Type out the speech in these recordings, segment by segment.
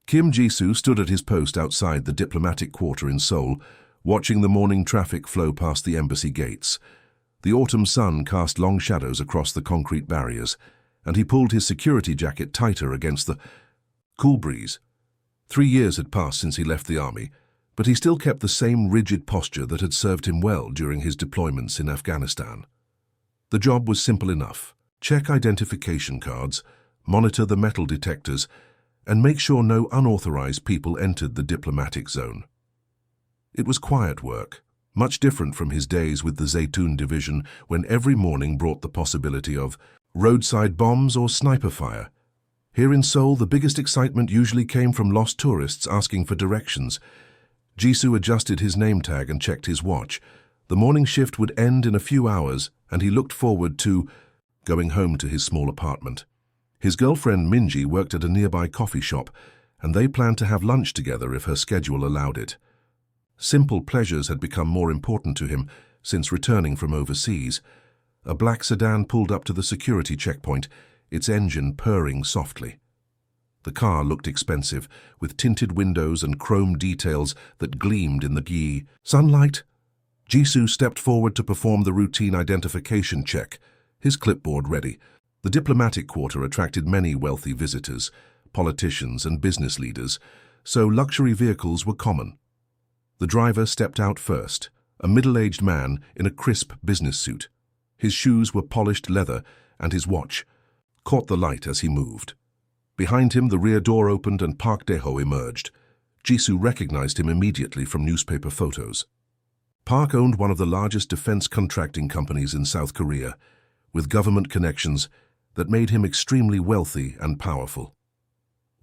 Kim Jisoo stood at his post outside the diplomatic quarter in Seoul, watching the morning traffic flow past the embassy gates. The autumn sun cast long shadows across the concrete barriers, and he pulled his security jacket tighter against the cool breeze. 3 years had passed since he left the army, but he still kept the same rigid posture that had served him well during his deployments in Afghanistan. The job was simple enough. Check identification cards, monitor the metal detectors, and make sure no unauthorized people entered the diplomatic zone. It was quiet work, much different from his days with the Zaytun division, when every morning brought the possibility of roadside bombs or sniper fire. Here in Seoul, the biggest excitement usually came from lost tourists asking for directions. Jisoo adjusted his name tag and checked his watch. The morning shift would end in a few hours, and he looked forward to going home to his small apartment. His girlfriend Minji worked at a nearby coffee shop, and they planned to have lunch together if her schedule allowed it. Simple pleasures had become more important to him since returning from overseas. A black sedan pulled up to the security checkpoint, its engine purring softly. The car looked expensive, with tinted windows and chrome details that gleamed in the sunlight. Jisoo stepped forward to perform the routine identification check, his clipboard ready. The diplomatic quarter attracted many wealthy visitors, politicians and business leaders, so luxury vehicles were common. The driver stepped out first, a middle-aged man in a crisp business suit. His shoes were polished leather, and his watch caught the light as he moved. Behind him, the rear door opened and Park Dae-ho emerged. Jisoo recognized him immediately from newspaper photos. Park owned one of the largest defense contracting companies in South Korea, with government connections that made him extremely wealthy and powerful.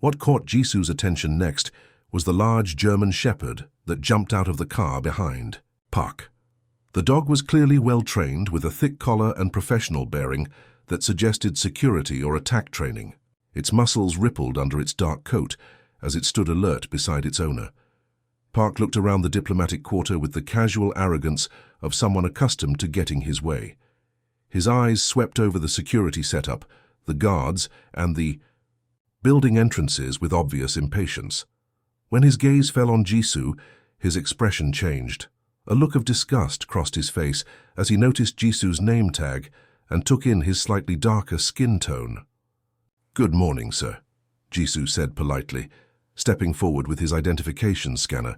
What caught Jisoo's attention next was the large German shepherd that jumped out of the car behind Park. The dog was clearly well-trained, with a thick collar and professional bearing that suggested security or attack training. Its muscles rippled under its dark coat as it stood alert beside its owner. Park looked around the diplomatic quarter with the casual arrogance of someone accustomed to getting his way. His eyes swept over the security setup, the guards, and the building entrances with obvious impatience. When his gaze fell on Jisoo, his expression changed. A look of disgust crossed his face as he noticed Jisoo's name tag and took in his slightly darker skin tone. "Good morning, sir," Jisoo said politely, stepping forward with his identification scanner.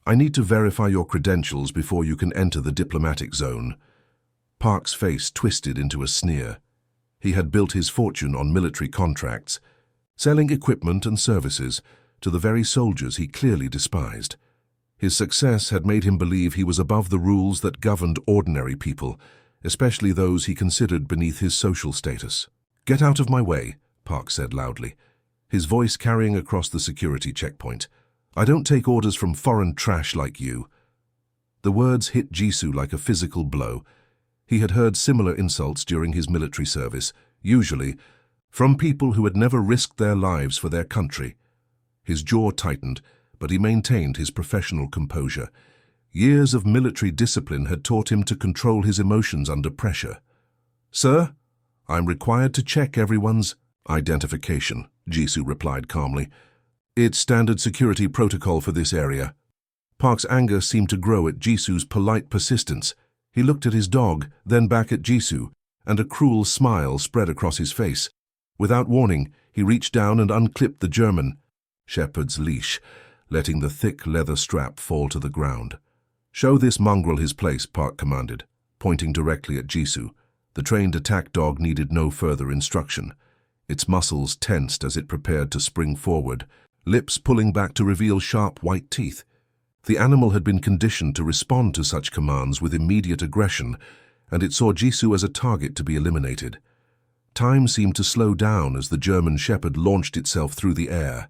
"I need to verify your credentials before you can enter the diplomatic zone." Park's face twisted into a sneer. He had built his fortune on military contracts, selling equipment and services to the very soldiers he clearly despised. His success had made him believe he was above the rules that governed ordinary people, especially those he considered beneath his social status. "Get out of my way," Park said loudly, his voice carrying across the security checkpoint. "I don't take orders from foreign trash like you." The words hit Jisoo like a physical blow. He had heard similar insults during his military service, usually from people who had never risked their lives for their country. His jaw tightened, but he maintained his professional composure. Years of military discipline had taught him to control his emotions under pressure. "Sir, I'm required to check everyone's identification," Jisoo replied calmly. "It's standard security protocol for this area." Park's anger seemed to grow at Jisoo's polite persistence. He looked at his dog, then back at Jisoo, and a cruel smile spread across his face. Without warning, he reached down and unclipped the German shepherd's leash, letting the thick leather strap fall to the ground. "Show this mongrel his place," Park commanded, pointing directly at Jisoo. The trained attack dog needed no further instruction. Its muscles tensed as it prepared to spring forward, lips pulling back to reveal sharp white teeth. The animal had been conditioned to respond to such commands with immediate aggression, and it saw Jisoo as a target to be eliminated. Time seemed to slow down as the German shepherd launched itself through the air.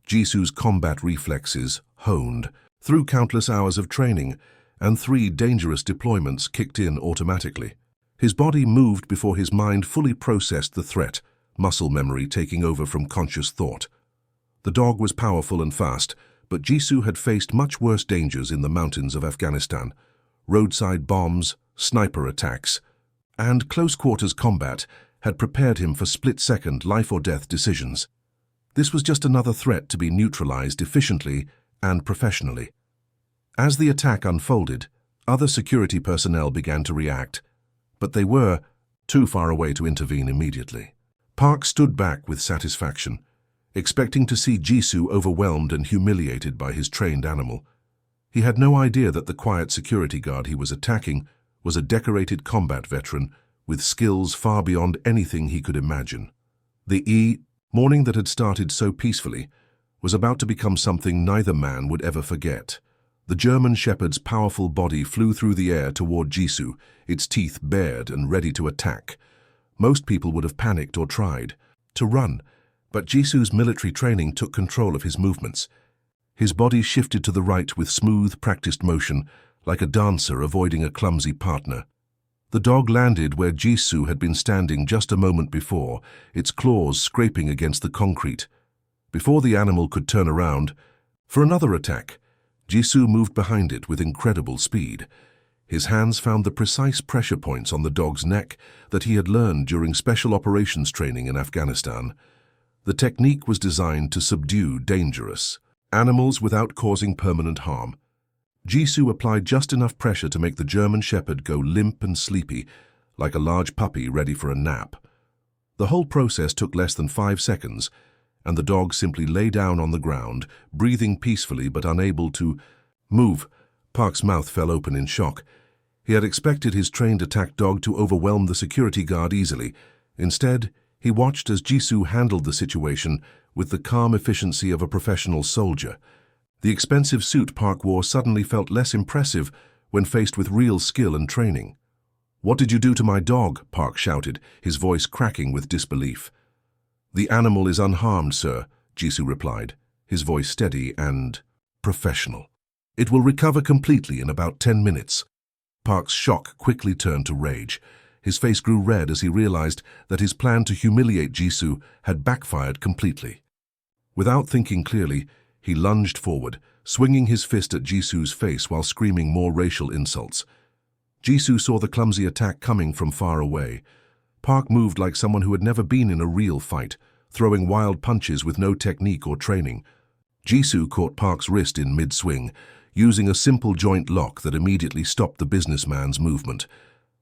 Jisoo's combat reflexes honed through countless hours of training, and 3 dangerous deployments kicked in automatically. His body moved before his mind fully processed the threat, muscle memory taking over from conscious thought. The dog was powerful and fast, but Jisoo had faced much worse dangers in the mountains of Afghanistan. Roadside bombs, sniper attacks, and close-quarters combat had prepared him for split-second life-or-death decisions. This was just another threat to be neutralized efficiently and professionally. As the attack unfolded, other security personnel began to react, but they were too far away to intervene immediately. Park stood back with satisfaction, expecting to see Jisoo overwhelmed and humiliated by his trained animal. He had no idea that the quiet security guard he was attacking was a decorated combat veteran with skills far beyond anything he could imagine. The morning that had started so peacefully was about to become something neither man would ever forget. The German Shepherd's powerful body flew through the air toward Jisoo, its teeth bared and ready to attack. Most people would have panicked or tried to run, but Jisoo's military training took control of his movements. His body shifted to the right with smooth, practiced motion, like a dancer avoiding a clumsy partner. The dog landed where Jisoo had been standing just a moment before, its claws scraping against the concrete. Before the animal could turn around for another attack, Jisoo moved behind it with incredible speed. His hands found the precise pressure points on the dog's neck that he had learned during special operations training in Afghanistan. The technique was designed to subdue dangerous animals without causing permanent harm. Jisoo applied just enough pressure to make the German Shepherd go limp and sleepy, like a large puppy ready for a nap. The whole process took less than 5 seconds, and the dog simply lay down on the ground, breathing peacefully but unable to move. Park's mouth fell open in shock. He had expected his trained attack dog to overwhelm the security guard easily. Instead, he watched as Jisoo handled the situation with the calm efficiency of a professional soldier. The expensive suit Park wore suddenly felt less impressive when faced with real skill and training. "What did you do to my dog?" Park shouted, his voice cracking with disbelief. "The animal is unharmed, sir," Jisoo replied, his voice steady and professional. "It will recover completely in about 10 minutes. Park's shock quickly turned to rage. His face grew red as he realized that his plan to humiliate Jisoo had backfired completely. Without thinking clearly, he lunged forward, swinging his fist at Jisoo's face while screaming more racial insults. Jisoo saw the clumsy attack coming from far away. Park moved like someone who had never been in a real fight, throwing wild punches with no technique or training. Jisoo caught Park's wrist in mid-swing, using a simple joint lock that immediately stopped the businessman's movement.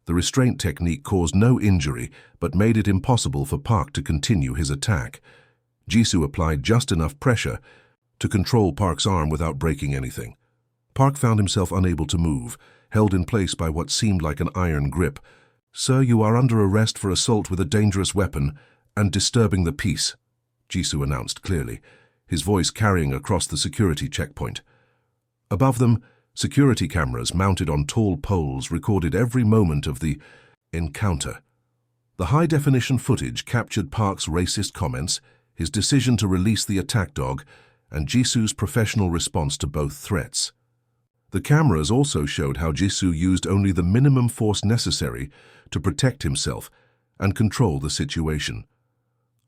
The restraint technique caused no injury, but made it impossible for Park to continue his attack. Jisoo applied just enough pressure to control Park's arm without breaking anything. Park found himself unable to move, held in place by what seemed like an iron grip. "Sir, you are under arrest for assault with a dangerous weapon and disturbing the peace," Jisoo announced clearly, his voice carrying across the security checkpoint. Above them, security cameras mounted on tall poles recorded every moment of the encounter. The high-definition footage captured Park's racist comments, his decision to release the attack dog, and Jisoo's professional response to both threats. The cameras also showed how Jisoo used only the minimum force necessary to protect himself and control the situation.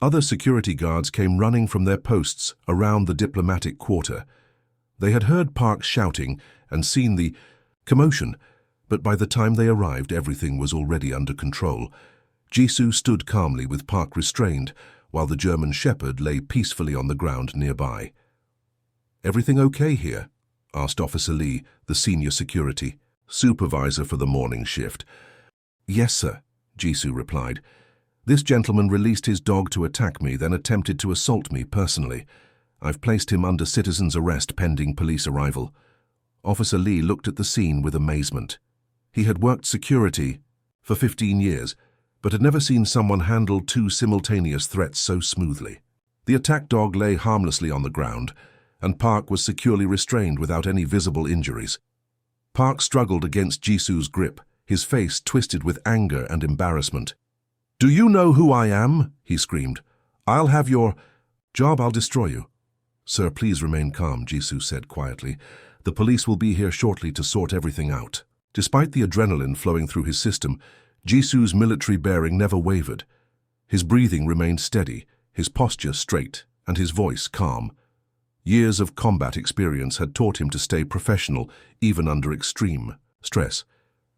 Other security guards came running from their posts around the diplomatic quarter. They had heard Park shouting and seen the commotion, but by the time they arrived, everything was already under control. Jisoo stood calmly with Park restrained, while the German Shepherd lay peacefully on the ground nearby. "Everything okay here?" asked Officer Lee, the senior security supervisor for the morning shift. "Yes, sir," Jisoo replied. "This gentleman released his dog to attack me, then attempted to assault me personally. I've placed him under citizen's arrest pending police arrival." Officer Lee looked at the scene with amazement. He had worked security for 15 years, but had never seen someone handle 2 simultaneous threats so smoothly. The attack dog lay harmlessly on the ground, and Park was securely restrained without any visible injuries. Park struggled against Jisoo's grip, his face twisted with anger and embarrassment. "Do you know who I am?" he screamed. "I'll have your job, I'll destroy you." "Sir, please remain calm," Jisoo said quietly. "The police will be here shortly to sort everything out." Despite the adrenaline flowing through his system, Jisoo's military bearing never wavered. His breathing remained steady, his posture straight, and his voice calm. Years of combat experience had taught him to stay professional, even under extreme stress.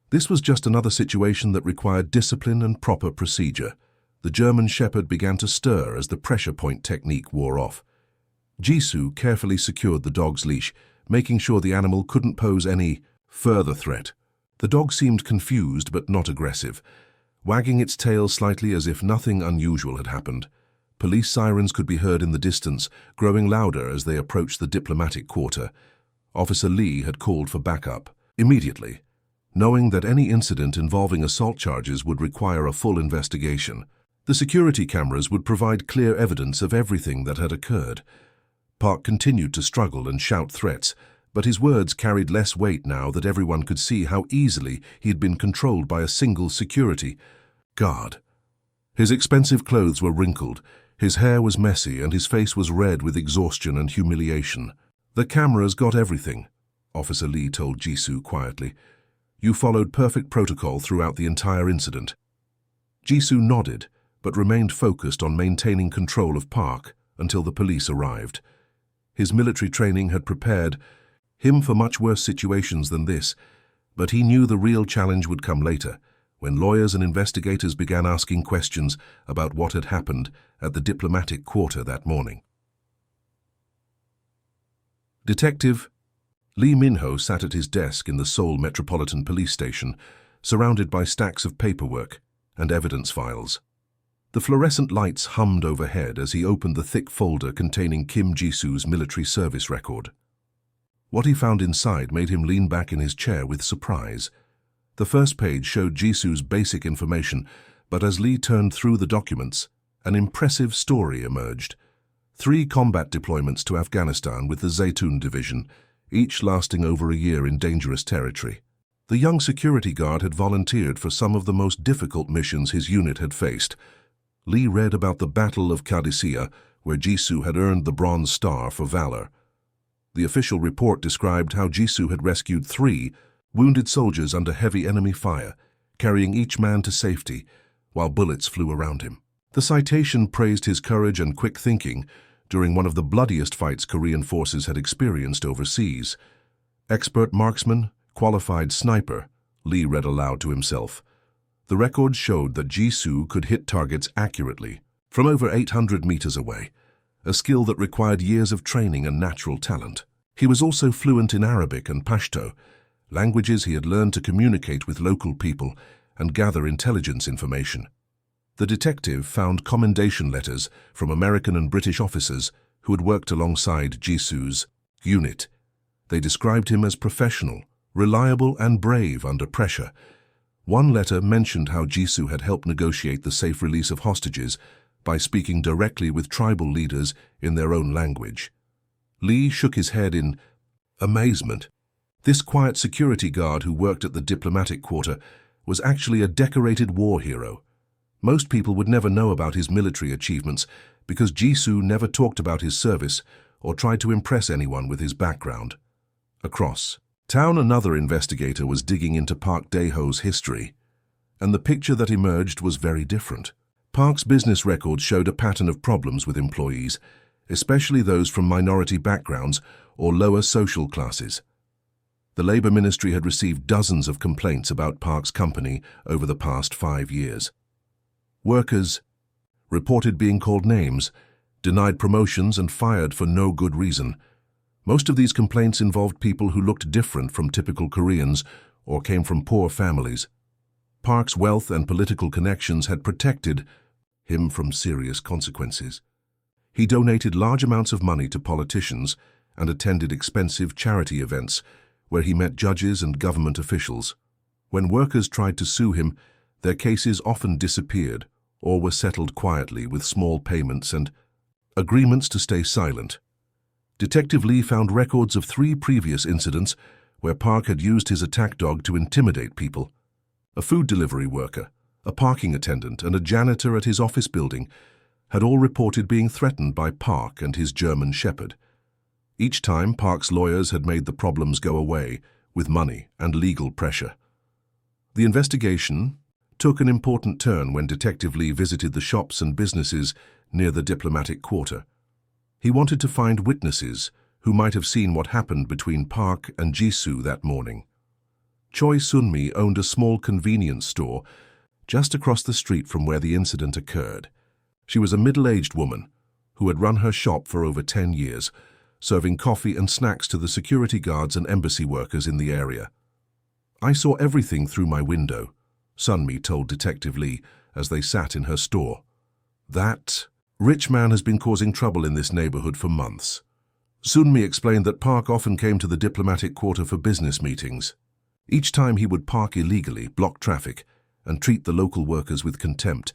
This was just another situation that required discipline and proper procedure. The German Shepherd began to stir as the pressure point technique wore off. Jisoo carefully secured the dog's leash, making sure the animal couldn't pose any further threat. The dog seemed confused but not aggressive, wagging its tail slightly as if nothing unusual had happened. Police sirens could be heard in the distance, growing louder as they approached the diplomatic quarter. Officer Lee had called for backup immediately, knowing that any incident involving assault charges would require a full investigation. The security cameras would provide clear evidence of everything that had occurred. Park continued to struggle and shout threats, but his words carried less weight now that everyone could see how easily he had been controlled by a single security guard. His expensive clothes were wrinkled, his hair was messy, and his face was red with exhaustion and humiliation. "The cameras got everything," Officer Lee told Jisoo quietly. "You followed perfect protocol throughout the entire incident." Jisoo nodded, but remained focused on maintaining control of Park until the police arrived. His military training had prepared him for much worse situations than this, but he knew the real challenge would come later, when lawyers and investigators began asking questions about what had happened at the diplomatic quarter that morning. Detective Lee Min-ho sat at his desk in the Seoul Metropolitan Police Station, surrounded by stacks of paperwork and evidence files. The fluorescent lights hummed overhead as he opened the thick folder containing Kim Jisoo's military service record. What he found inside made him lean back in his chair with surprise. The first page showed Jisoo's basic information, but as Lee turned through the documents, an impressive story emerged. 3 combat deployments to Afghanistan with the Zaytun Division, each lasting over a year in dangerous territory. The young security guard had volunteered for some of the most difficult missions his unit had faced. Lee read about the Battle of Qadisiyah, where Jisoo had earned the Bronze Star for valor. The official report described how Jisoo had rescued 3 wounded soldiers under heavy enemy fire, carrying each man to safety while bullets flew around him. The citation praised his courage and quick thinking during one of the bloodiest fights Korean forces had experienced overseas. Expert marksman, qualified sniper, Lee read aloud to himself. The records showed that Jisoo could hit targets accurately from over 800 meters away, a skill that required years of training and natural talent. He was also fluent in Arabic and Pashto, languages he had learned to communicate with local people and gather intelligence information. The detective found commendation letters from American and British officers who had worked alongside Jisoo's unit. They described him as professional, reliable, and brave under pressure. One letter mentioned how Jisoo had helped negotiate the safe release of hostages by speaking directly with tribal leaders in their own language. Lee shook his head in amazement. This quiet security guard who worked at the diplomatic quarter was actually a decorated war hero. Most people would never know about his military achievements because Jisoo never talked about his service or tried to impress anyone with his background. Across town, another investigator was digging into Park Dae-ho's history, and the picture that emerged was very different. Park's business records showed a pattern of problems with employees, especially those from minority backgrounds or lower social classes. The Labor Ministry had received dozens of complaints about Park's company over the past 5 years. Workers reported being called names, denied promotions, and fired for no good reason. Most of these complaints involved people who looked different from typical Koreans or came from poor families. Park's wealth and political connections had protected him from serious consequences. He donated large amounts of money to politicians and attended expensive charity events where he met judges and government officials. When workers tried to sue him, their cases often disappeared or were settled quietly with small payments and agreements to stay silent. Detective Lee found records of 3 previous incidents where Park had used his attack dog to intimidate people. A food delivery worker, a parking attendant, and a janitor at his office building had all reported being threatened by Park and his German Shepherd. Each time, Park's lawyers had made the problems go away with money and legal pressure. The investigation took an important turn when Detective Lee visited the shops and businesses near the diplomatic quarter. He wanted to find witnesses who might have seen what happened between Park and Jisoo that morning. Choi Sun-mi owned a small convenience store just across the street from where the incident occurred. She was a middle-aged woman who had run her shop for over 10 years, serving coffee and snacks to the security guards and embassy workers in the area. "I saw everything through my window," Sunmi told Detective Lee as they sat in her store. "That rich man has been causing trouble in this neighborhood for months." Sunmi explained that Park often came to the diplomatic quarter for business meetings. Each time he would park illegally, block traffic, and treat the local workers with contempt.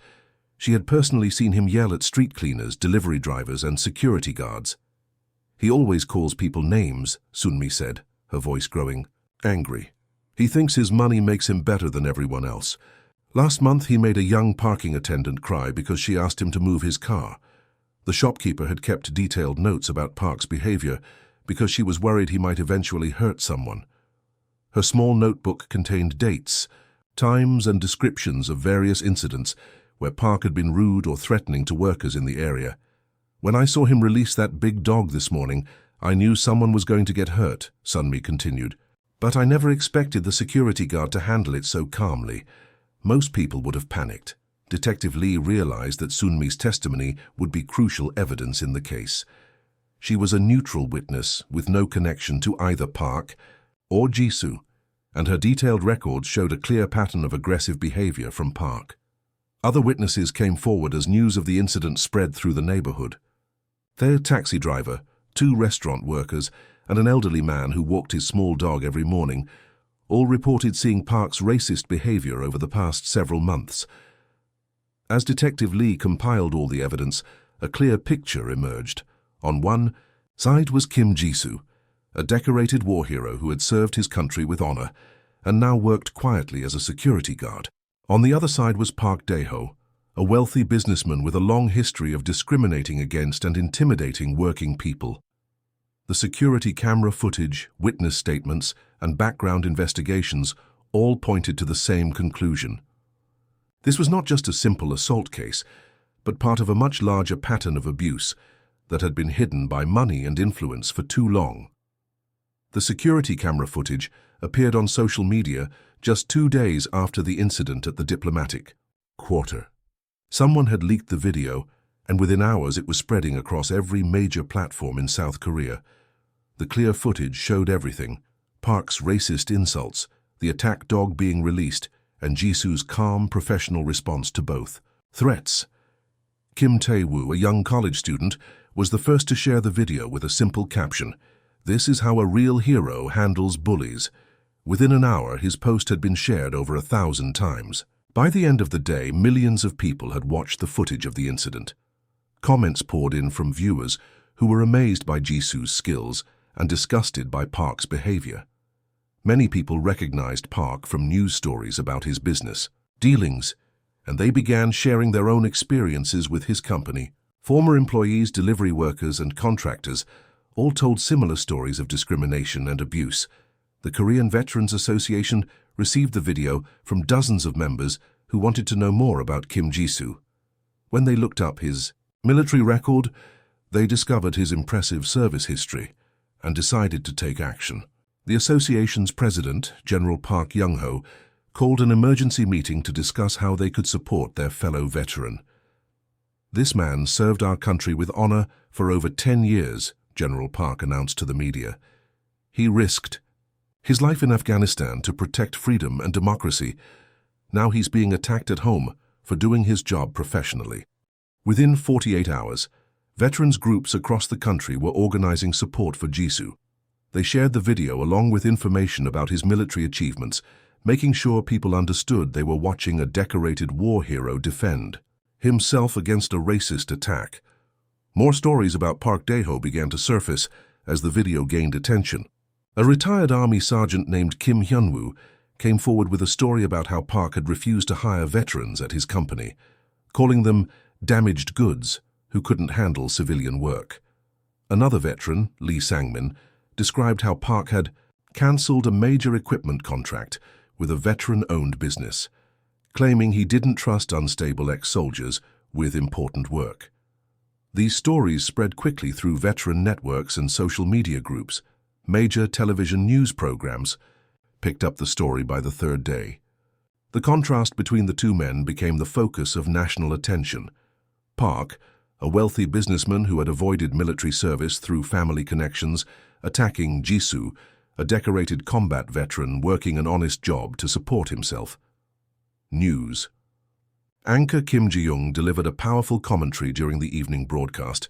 She had personally seen him yell at street cleaners, delivery drivers, and security guards. "He always calls people names," Sunmi said, her voice growing angry. "He thinks his money makes him better than everyone else. Last month he made a young parking attendant cry because she asked him to move his car. The shopkeeper had kept detailed notes about Park's behavior because she was worried he might eventually hurt someone. Her small notebook contained dates, times, and descriptions of various incidents where Park had been rude or threatening to workers in the area. When I saw him release that big dog this morning, I knew someone was going to get hurt," Sunmi continued. "But I never expected the security guard to handle it so calmly. Most people would have panicked." Detective Lee realized that Sunmi's testimony would be crucial evidence in the case. She was a neutral witness with no connection to either Park or Jisoo, and her detailed records showed a clear pattern of aggressive behavior from Park. Other witnesses came forward as news of the incident spread through the neighborhood. Their taxi driver, 2 restaurant workers, and an elderly man who walked his small dog every morning all reported seeing Park's racist behavior over the past several months. As Detective Lee compiled all the evidence, a clear picture emerged. On one side was Kim Jisoo, a decorated war hero who had served his country with honor and now worked quietly as a security guard. On the other side was Park Dae-ho, a wealthy businessman with a long history of discriminating against and intimidating working people. The security camera footage, witness statements, and background investigations all pointed to the same conclusion. This was not just a simple assault case, but part of a much larger pattern of abuse that had been hidden by money and influence for too long. The security camera footage appeared on social media just 2 days after the incident at the diplomatic quarter. Someone had leaked the video, and within hours it was spreading across every major platform in South Korea. The clear footage showed everything: Park's racist insults, the attack dog being released, and Jisoo's calm, professional response to both threats. Kim Tae-woo, a young college student, was the first to share the video with a simple caption: "This is how a real hero handles bullies." Within an hour, his post had been shared over 1,000 times. By the end of the day, millions of people had watched the footage of the incident. Comments poured in from viewers who were amazed by Jisoo's skills and disgusted by Park's behavior. Many people recognized Park from news stories about his business dealings, and they began sharing their own experiences with his company. Former employees, delivery workers, and contractors all told similar stories of discrimination and abuse. The Korean Veterans Association received the video from dozens of members who wanted to know more about Kim Jisoo. When they looked up his military record, they discovered his impressive service history and decided to take action. The association's president, General Park Young-ho, called an emergency meeting to discuss how they could support their fellow veteran. "This man served our country with honor for over 10 years, General Park announced to the media. "He risked his life in Afghanistan to protect freedom and democracy. Now he's being attacked at home for doing his job professionally." Within 48 hours, veterans groups across the country were organizing support for Jisoo. They shared the video along with information about his military achievements, making sure people understood they were watching a decorated war hero defend himself against a racist attack. More stories about Park Dae-ho began to surface as the video gained attention. A retired Army sergeant named Kim Hyun-woo came forward with a story about how Park had refused to hire veterans at his company, calling them damaged goods who couldn't handle civilian work. Another veteran, Lee Sang-min, described how Park had cancelled a major equipment contract with a veteran-owned business, claiming he didn't trust unstable ex-soldiers with important work. These stories spread quickly through veteran networks and social media groups. Major television news programs picked up the story by the third day. The contrast between the two men became the focus of national attention. Park, a wealthy businessman who had avoided military service through family connections, attacking Jisoo, a decorated combat veteran working an honest job to support himself. News. Anchor Kim Ji-young delivered a powerful commentary during the evening broadcast.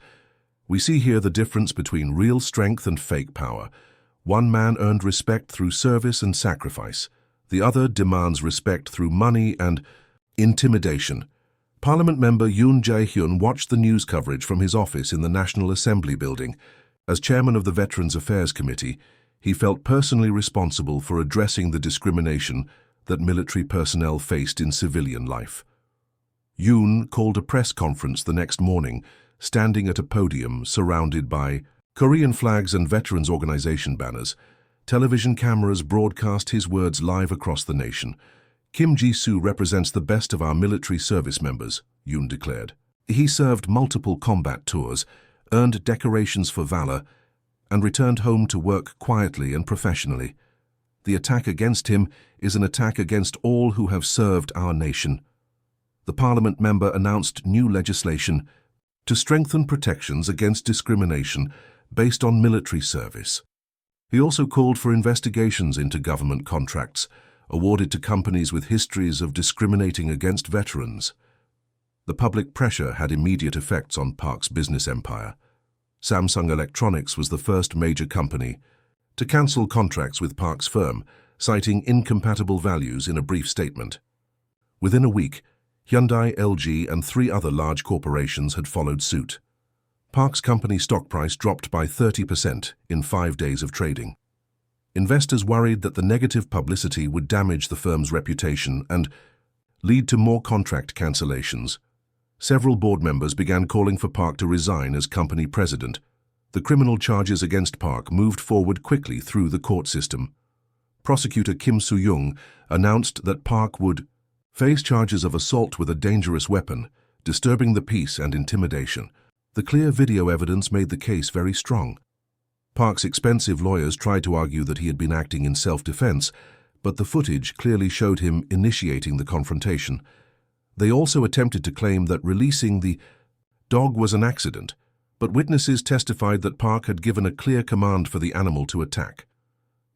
We see here the difference between real strength and fake power. One man earned respect through service and sacrifice. The other demands respect through money and intimidation. Parliament member Yoon Jae-hyun watched the news coverage from his office in the National Assembly building. As chairman of the Veterans Affairs Committee, he felt personally responsible for addressing the discrimination that military personnel faced in civilian life. Yoon called a press conference the next morning, standing at a podium surrounded by Korean flags and Veterans Organization banners. Television cameras broadcast his words live across the nation. Kim Ji-soo represents the best of our military service members, Yoon declared. He served multiple combat tours, earned decorations for valor, and returned home to work quietly and professionally. The attack against him is an attack against all who have served our nation. The Parliament member announced new legislation to strengthen protections against discrimination based on military service. He also called for investigations into government contracts awarded to companies with histories of discriminating against veterans. The public pressure had immediate effects on Park's business empire. Samsung Electronics was the first major company to cancel contracts with Park's firm, citing incompatible values in a brief statement. Within a week, Hyundai, LG, and 3 other large corporations had followed suit. Park's company stock price dropped by 30% in 5 days of trading. Investors worried that the negative publicity would damage the firm's reputation and lead to more contract cancellations. Several board members began calling for Park to resign as company president. The criminal charges against Park moved forward quickly through the court system. Prosecutor Kim Soo-young announced that Park would face charges of assault with a dangerous weapon, disturbing the peace, and intimidation. The clear video evidence made the case very strong. Park's expensive lawyers tried to argue that he had been acting in self-defense, but the footage clearly showed him initiating the confrontation. They also attempted to claim that releasing the dog was an accident, but witnesses testified that Park had given a clear command for the animal to attack.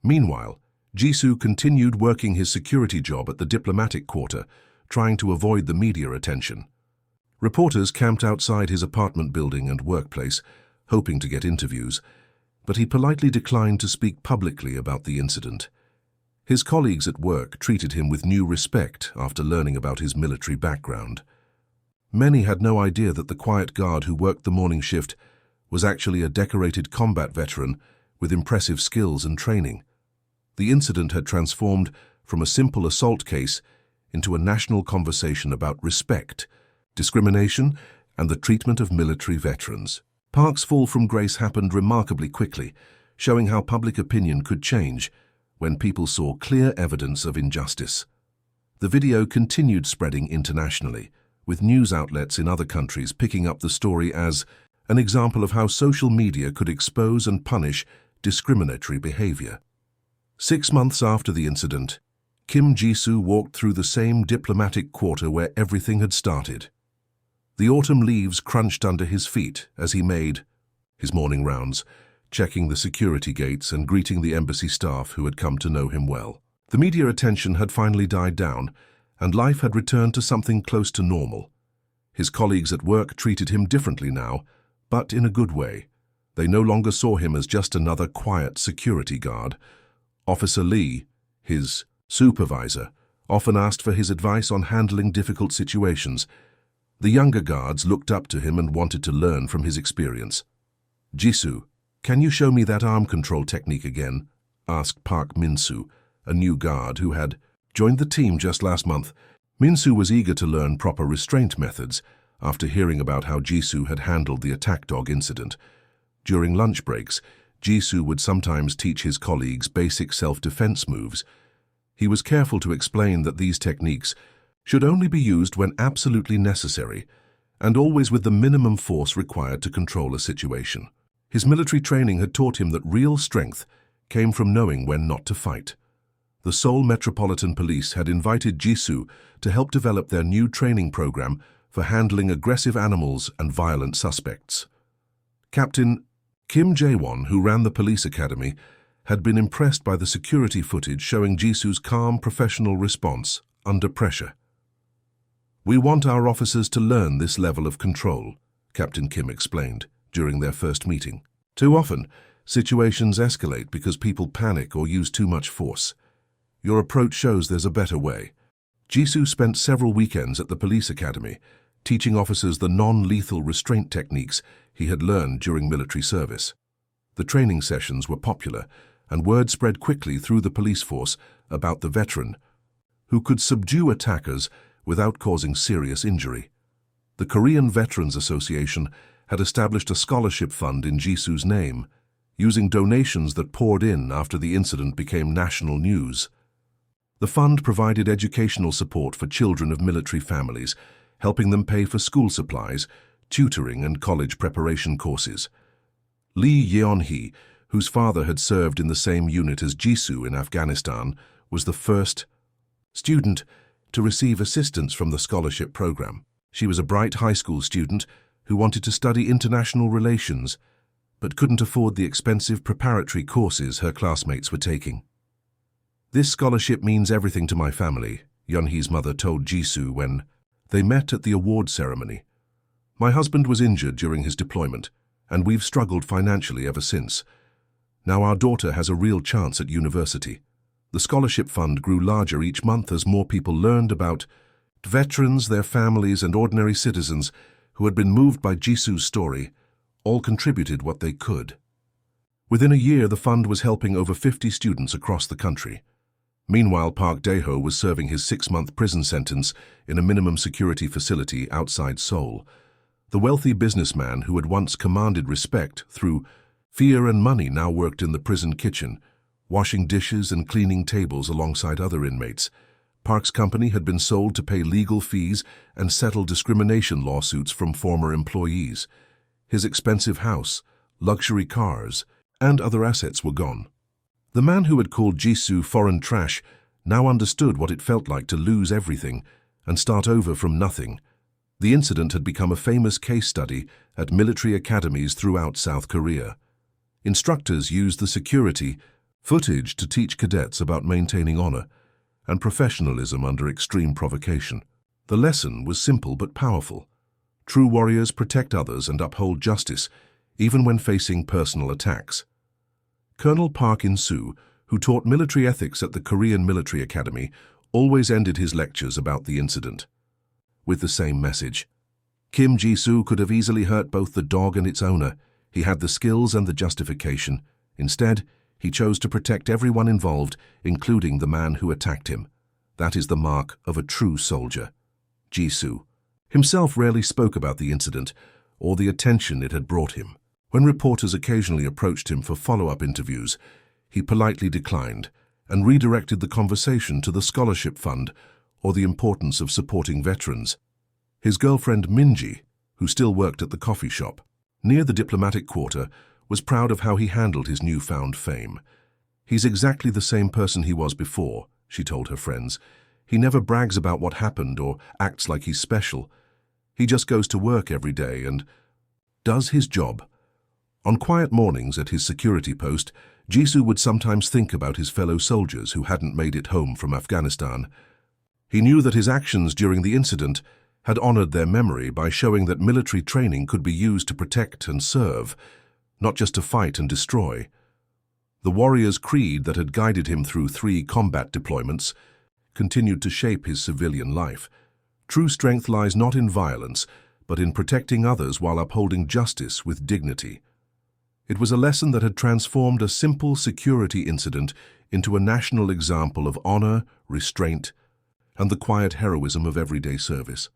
Meanwhile, Jisoo continued working his security job at the diplomatic quarter, trying to avoid the media attention. Reporters camped outside his apartment building and workplace, hoping to get interviews, but he politely declined to speak publicly about the incident. His colleagues at work treated him with new respect after learning about his military background. Many had no idea that the quiet guard who worked the morning shift was actually a decorated combat veteran with impressive skills and training. The incident had transformed from a simple assault case into a national conversation about respect, discrimination, and the treatment of military veterans. Park's fall from grace happened remarkably quickly, showing how public opinion could change when people saw clear evidence of injustice. The video continued spreading internationally, with news outlets in other countries picking up the story as an example of how social media could expose and punish discriminatory behavior. 6 months after the incident, Kim Ji-soo walked through the same diplomatic quarter where everything had started. The autumn leaves crunched under his feet as he made his morning rounds, checking the security gates and greeting the embassy staff who had come to know him well. The media attention had finally died down, and life had returned to something close to normal. His colleagues at work treated him differently now, but in a good way. They no longer saw him as just another quiet security guard. Officer Lee, his supervisor, often asked for his advice on handling difficult situations. The younger guards looked up to him and wanted to learn from his experience. "Jisoo, can you show me that arm control technique again?" asked Park Min-soo, a new guard who had joined the team just last month. Min-soo was eager to learn proper restraint methods after hearing about how Jisoo had handled the attack dog incident. During lunch breaks, Jisoo would sometimes teach his colleagues basic self-defense moves. He was careful to explain that these techniques should only be used when absolutely necessary, and always with the minimum force required to control a situation. His military training had taught him that real strength came from knowing when not to fight. The Seoul Metropolitan Police had invited Jisoo to help develop their new training program for handling aggressive animals and violent suspects. Captain Kim Jae-won, who ran the police academy, had been impressed by the security footage showing Jisoo's calm, professional response under pressure. "We want our officers to learn this level of control," Captain Kim explained during their first meeting. "Too often, situations escalate because people panic or use too much force. Your approach shows there's a better way." Jisoo spent several weekends at the police academy, teaching officers the non-lethal restraint techniques he had learned during military service. The training sessions were popular, and word spread quickly through the police force about the veteran, who could subdue attackers without causing serious injury. The Korean Veterans Association had established a scholarship fund in Jisoo's name, using donations that poured in after the incident became national news. The fund provided educational support for children of military families, helping them pay for school supplies, tutoring, and college preparation courses. Lee Yeon-hee, whose father had served in the same unit as Jisoo in Afghanistan, was the first student to receive assistance from the scholarship program. She was a bright high school student who wanted to study international relations, but couldn't afford the expensive preparatory courses her classmates were taking. "This scholarship means everything to my family," Yeon-hee's mother told Jisoo when they met at the award ceremony. "My husband was injured during his deployment, and we've struggled financially ever since. Now our daughter has a real chance at university." The scholarship fund grew larger each month as more people learned about veterans, their families, and ordinary citizens who had been moved by Jisoo's story. All contributed what they could. Within a year, the fund was helping over 50 students across the country. Meanwhile, Park Dae-ho was serving his 6-month prison sentence in a minimum security facility outside Seoul. The wealthy businessman who had once commanded respect through fear and money now worked in the prison kitchen, washing dishes and cleaning tables alongside other inmates. Park's company had been sold to pay legal fees and settle discrimination lawsuits from former employees. His expensive house, luxury cars, and other assets were gone. The man who had called Jisoo foreign trash now understood what it felt like to lose everything and start over from nothing. The incident had become a famous case study at military academies throughout South Korea. Instructors used the security footage to teach cadets about maintaining honor and professionalism under extreme provocation. The lesson was simple but powerful. True warriors protect others and uphold justice, even when facing personal attacks. Colonel Park In-soo, who taught military ethics at the Korean Military Academy, always ended his lectures about the incident with the same message. Kim Jisoo could have easily hurt both the dog and its owner. He had the skills and the justification. Instead, he chose to protect everyone involved, including the man who attacked him. That is the mark of a true soldier. Jisoo himself rarely spoke about the incident or the attention it had brought him. When reporters occasionally approached him for follow-up interviews, he politely declined and redirected the conversation to the scholarship fund or the importance of supporting veterans. His girlfriend Minji, who still worked at the coffee shop near the diplomatic quarter, was proud of how he handled his newfound fame. "He's exactly the same person he was before," she told her friends. "He never brags about what happened or acts like he's special. He just goes to work every day and does his job." On quiet mornings at his security post, Jisoo would sometimes think about his fellow soldiers who hadn't made it home from Afghanistan. He knew that his actions during the incident had honored their memory by showing that military training could be used to protect and serve, not just to fight and destroy. The warrior's creed that had guided him through 3 combat deployments continued to shape his civilian life. True strength lies not in violence, but in protecting others while upholding justice with dignity. It was a lesson that had transformed a simple security incident into a national example of honor, restraint, and the quiet heroism of everyday service.